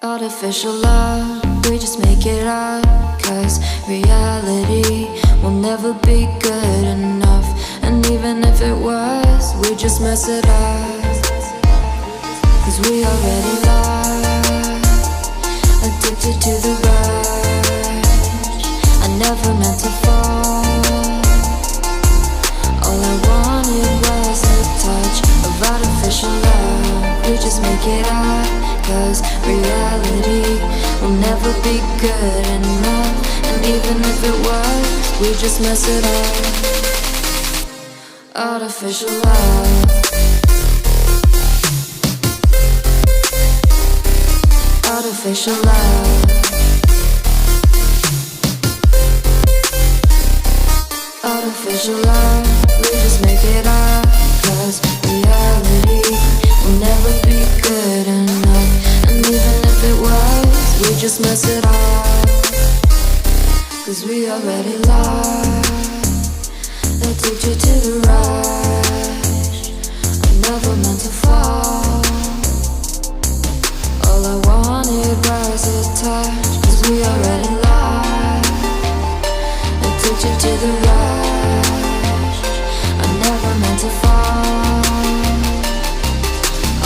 Artificial love we just make it up. Cause reality will never be good enough. And even if it was, we just mess it up. Cause we already lost, addicted to the rush. I never meant to fall. All I wanted was a touch of artificial love. We just make it up. Cause reality will never be good enough. And even if it was, we just mess it up. Artificial love. Artificial love. Artificial love. We just make it up. Cause reality will never be good enough. And even if it was, we just mess it up. Cause we already lost, addicted to the rush. I never meant to fall. All I wanted was a touch. Cause we already lost, addicted to the rush. I never meant to fall.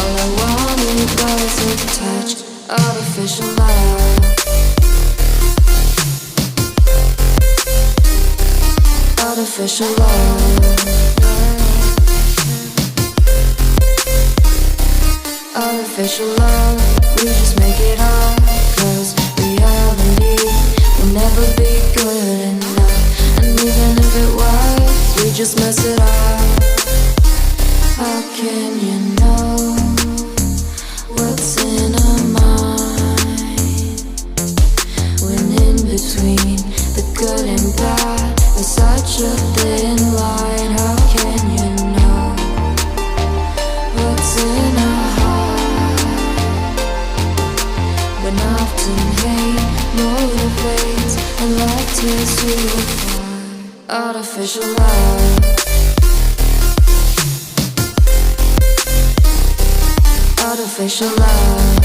All I wanted was a touch. Artificial love. Artificial love. Artificial love. We just make it up. Cause reality will never be good enough. And even if it was, we just mess it up. How can you know what's in our mind when in between the good and bad there's such a thin line? How can you know what's in our heart when often hate motivates and love tears you apart? Artificial love. Artificial love.